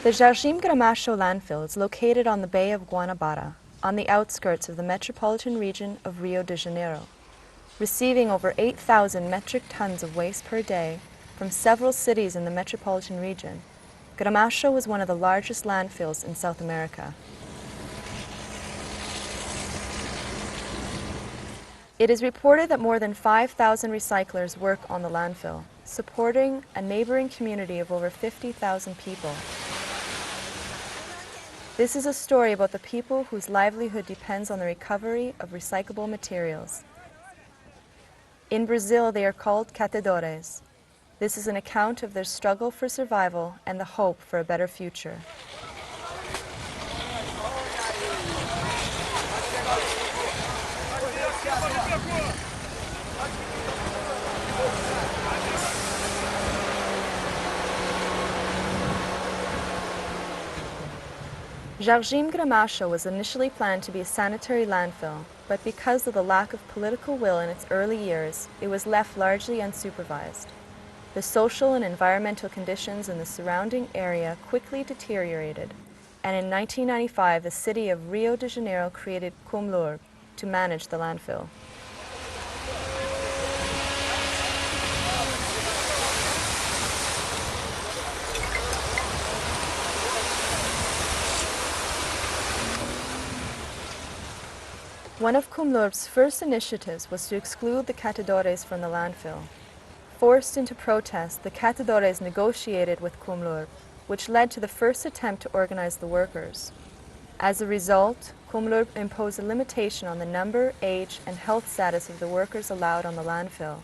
The Jardim Gramacho landfill is located on the Bay of Guanabara, on the outskirts of the metropolitan region of Rio de Janeiro, receiving over 8,000 metric tons of waste per day from several cities in the metropolitan region. Gramacho was one of the largest landfills in South America. It is reported that more than 5,000 recyclers work on the landfill, supporting a neighboring community of over 50,000 people. This is a story about the people whose livelihood depends on the recovery of recyclable materials. In Brazil, they are called Catadores. This is an account of their struggle for survival and the hope for a better future. Jardim Gramacho was initially planned to be a sanitary landfill, but because of the lack of political will in its early years, it was left largely unsupervised. The social and environmental conditions in the surrounding area quickly deteriorated, and in 1995 the city of Rio de Janeiro created Comlurb to manage the landfill. One of Comlurb's first initiatives was to exclude the Catadores from the landfill. Forced into protest, the Catadores negotiated with Comlurb, which led to the first attempt to organize the workers. As a result, Comlurb imposed a limitation on the number, age, and health status of the workers allowed on the landfill.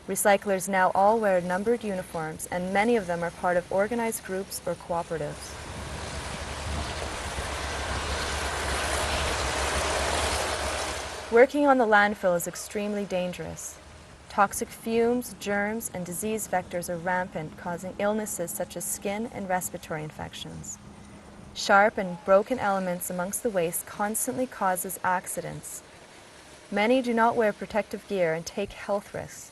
Recyclers now all wear numbered uniforms, and many of them are part of organized groups or cooperatives. Working on the landfill is extremely dangerous. Toxic fumes, germs, and disease vectors are rampant, causing illnesses such as skin and respiratory infections. Sharp and broken elements amongst the waste constantly causes accidents. Many do not wear protective gear and take health risks,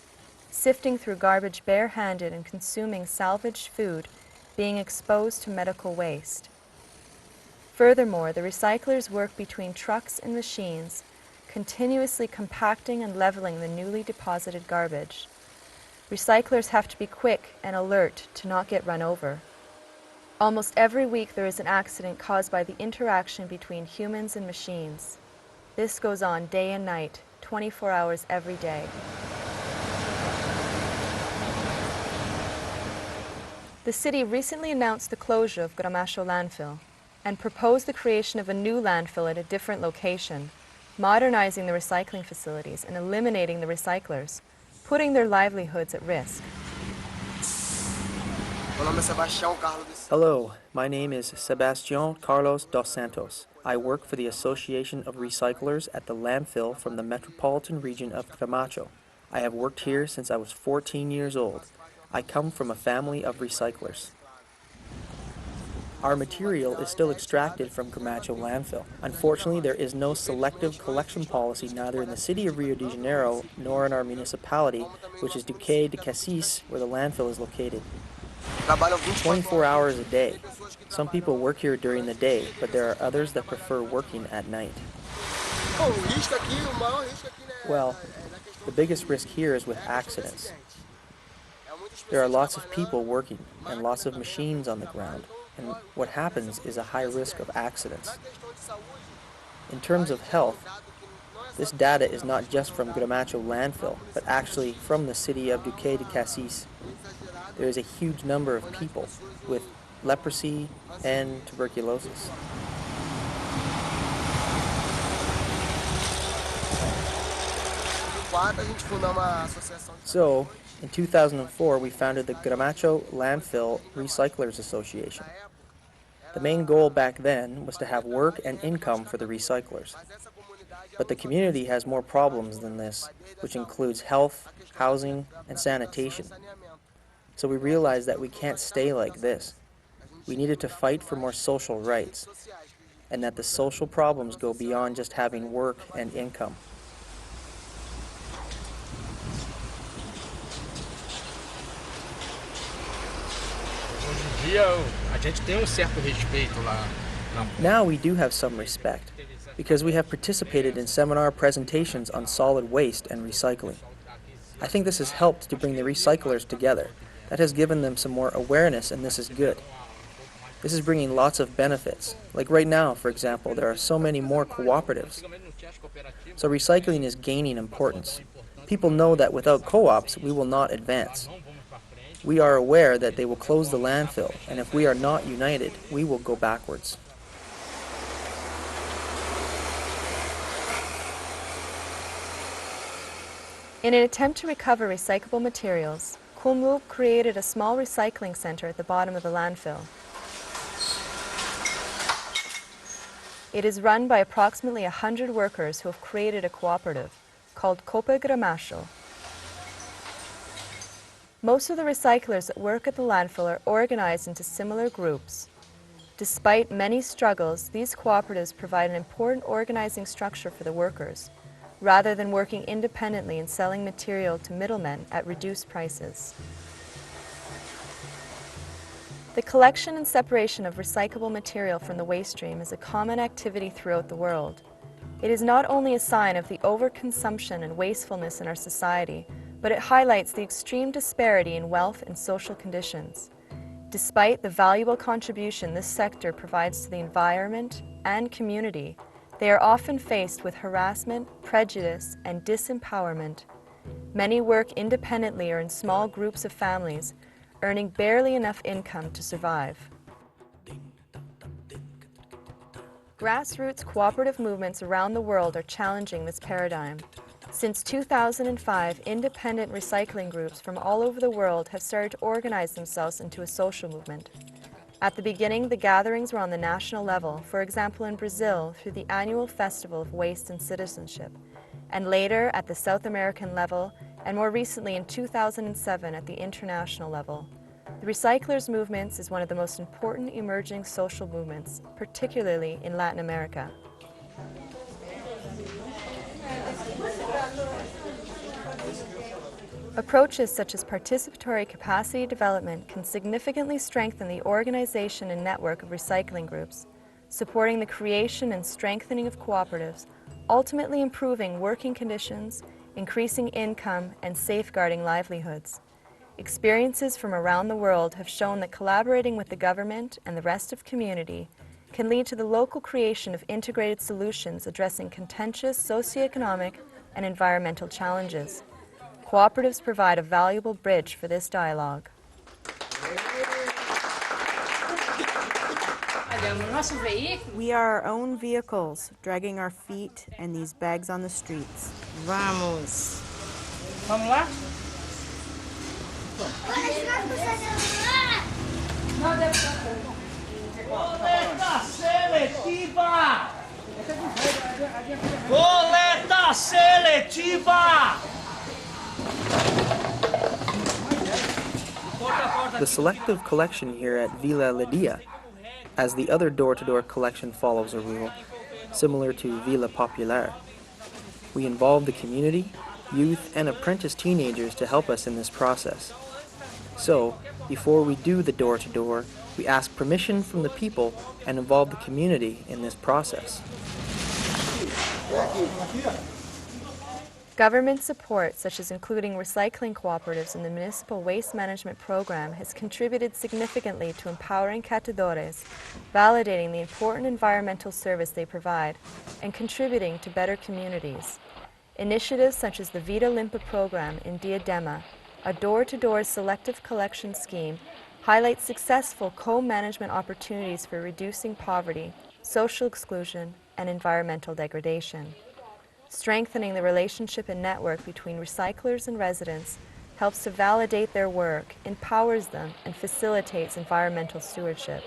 sifting through garbage barehanded and consuming salvaged food, being exposed to medical waste. Furthermore, the recyclers work between trucks and machines, continuously compacting and leveling the newly deposited garbage. Recyclers have to be quick and alert to not get run over. Almost every week there is an accident caused by the interaction between humans and machines. This goes on day and night, 24 hours every day. The city recently announced the closure of Gramacho landfill and proposed the creation of a new landfill at a different location, modernizing the recycling facilities and eliminating the recyclers, putting their livelihoods at risk. Hello, my name is Sebastián Carlos dos Santos. I work for the Association of Recyclers at the landfill from the metropolitan region of Gramacho. I have worked here since I was 14 years old. I come from a family of recyclers. Our material is still extracted from Gramacho landfill. Unfortunately, there is no selective collection policy neither in the city of Rio de Janeiro nor in our municipality, which is Duque de Caxias, where the landfill is located. 24 hours a day. Some people work here during the day, but there are others that prefer working at night. Well, the biggest risk here is with accidents. There are lots of people working and lots of machines on the ground. And what happens is a high risk of accidents. In terms of health, this data is not just from Gramacho landfill, but actually from the city of Duque de Caxias. There is a huge number of people with leprosy and tuberculosis. So, in 2004, we founded the Gramacho Landfill Recyclers Association. The main goal back then was to have work and income for the recyclers. But the community has more problems than this, which includes health, housing, and sanitation. So we realized that we can't stay like this. We needed to fight for more social rights, and that the social problems go beyond just having work and income. Yo. A gente tem certo respeito lá. Now we do have some respect, because we have participated in seminar presentations on solid waste and recycling. I think this has helped to bring the recyclers together. That has given them some more awareness, and this is good. This is bringing lots of benefits. Like right now, for example, there are so many more cooperatives. So recycling is gaining importance. People know that without co-ops, we will not advance. We are aware that they will close the landfill, and if we are not united, we will go backwards. In an attempt to recover recyclable materials, Kulmub created a small recycling center at the bottom of the landfill. It is run by approximately 100 workers who have created a cooperative called Gramacho. Most of the recyclers that work at the landfill are organized into similar groups. Despite many struggles, these cooperatives provide an important organizing structure for the workers, rather than working independently and selling material to middlemen at reduced prices. The collection and separation of recyclable material from the waste stream is a common activity throughout the world. It is not only a sign of the overconsumption and wastefulness in our society, but it highlights the extreme disparity in wealth and social conditions. Despite the valuable contribution this sector provides to the environment and community, they are often faced with harassment, prejudice, and disempowerment. Many work independently or in small groups of families, earning barely enough income to survive. Grassroots cooperative movements around the world are challenging this paradigm. Since 2005, independent recycling groups from all over the world have started to organize themselves into a social movement. At the beginning, the gatherings were on the national level, for example in Brazil through the annual Festival of Waste and Citizenship, and later at the South American level, and more recently in 2007 at the international level. The recyclers' movements is one of the most important emerging social movements, particularly in Latin America. Approaches such as participatory capacity development can significantly strengthen the organization and network of recycling groups, supporting the creation and strengthening of cooperatives, ultimately improving working conditions, increasing income, and safeguarding livelihoods. Experiences from around the world have shown that collaborating with the government and the rest of community can lead to the local creation of integrated solutions addressing contentious socioeconomic and environmental challenges. Cooperatives provide a valuable bridge for this dialogue. We are our own vehicles, dragging our feet and these bags on the streets. Vamos. Vamos lá? Coleta seletiva! Coleta seletiva! The selective collection here at Vila Lidia, as the other door-to-door collection follows a rule, similar to Vila Popular. We involve the community, youth, and apprentice teenagers to help us in this process. So, before we do the door-to-door, we ask permission from the people and involve the community in this process. Government support, such as including recycling cooperatives in the municipal waste management program, has contributed significantly to empowering Catadores, validating the important environmental service they provide, and contributing to better communities. Initiatives such as the Vida Limpa program in Diadema, a door-to-door selective collection scheme, highlight successful co-management opportunities for reducing poverty, social exclusion, and environmental degradation. Strengthening the relationship and network between recyclers and residents helps to validate their work, empowers them, and facilitates environmental stewardship.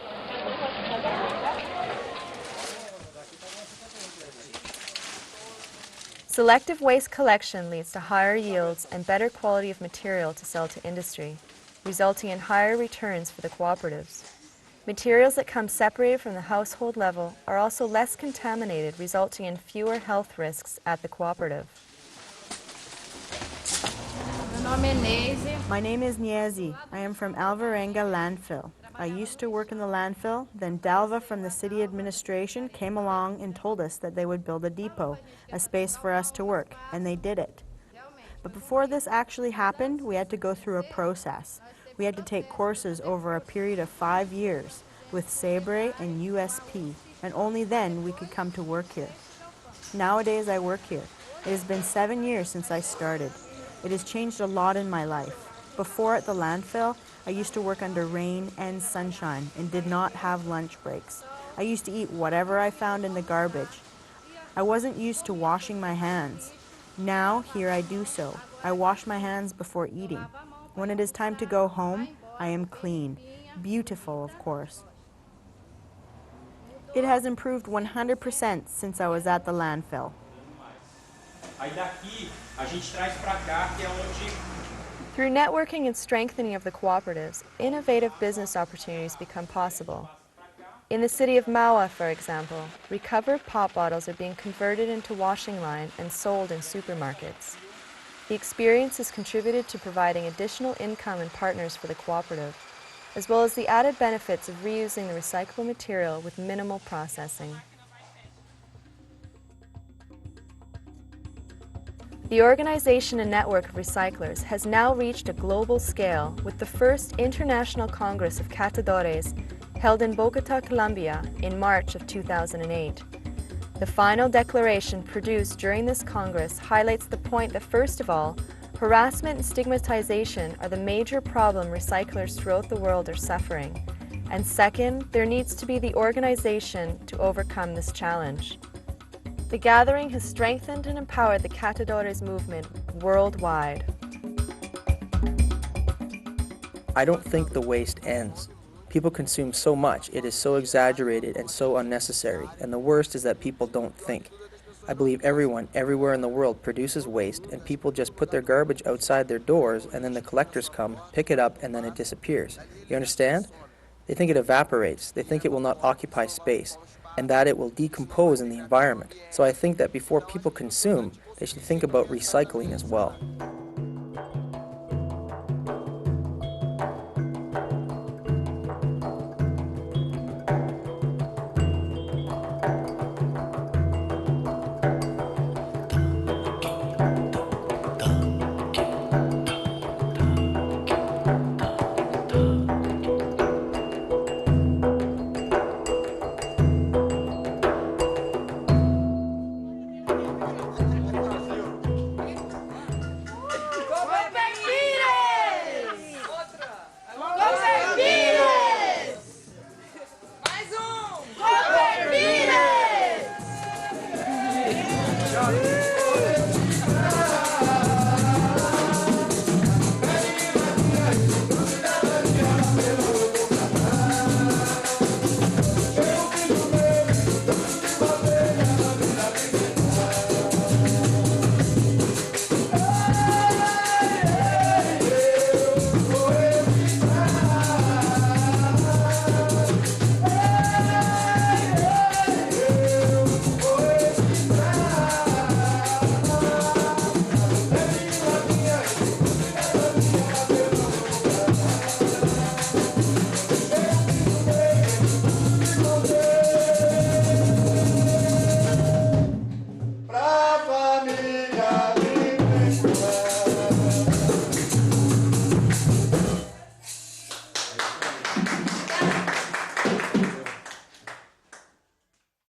Selective waste collection leads to higher yields and better quality of material to sell to industry, resulting in higher returns for the cooperatives. Materials that come separated from the household level are also less contaminated, resulting in fewer health risks at the cooperative. My name is Niezi. I am from Alvarenga Landfill. I used to work in the landfill, then Dalva from the city administration came along and told us that they would build a depot, a space for us to work, and they did it. But before this actually happened, we had to go through a process. We had to take courses over a period of 5 years with Sabre and USP, and only then we could come to work here. Nowadays I work here. It has been 7 years since I started. It has changed a lot in my life. Before at the landfill, I used to work under rain and sunshine and did not have lunch breaks. I used to eat whatever I found in the garbage. I wasn't used to washing my hands. Now, here I do so. I wash my hands before eating. When it is time to go home, I am clean. Beautiful, of course. It has improved 100% since I was at the landfill. Through networking and strengthening of the cooperatives, innovative business opportunities become possible. In the city of Maua, for example, recovered pop bottles are being converted into washing line and sold in supermarkets. The experience has contributed to providing additional income and partners for the cooperative, as well as the added benefits of reusing the recyclable material with minimal processing. The organization and network of recyclers has now reached a global scale with the first International Congress of Catadores held in Bogotá, Colombia in March of 2008. The final declaration produced during this Congress highlights the point that, first of all, harassment and stigmatization are the major problem recyclers throughout the world are suffering, and second, there needs to be the organization to overcome this challenge. The gathering has strengthened and empowered the Catadores movement worldwide. I don't think the waste ends. People consume so much, it is so exaggerated and so unnecessary, and the worst is that people don't think. I believe everyone, everywhere in the world produces waste, and people just put their garbage outside their doors, and then the collectors come, pick it up, and then it disappears. You understand? They think it evaporates, they think it will not occupy space, and that it will decompose in the environment. So I think that before people consume, they should think about recycling as well.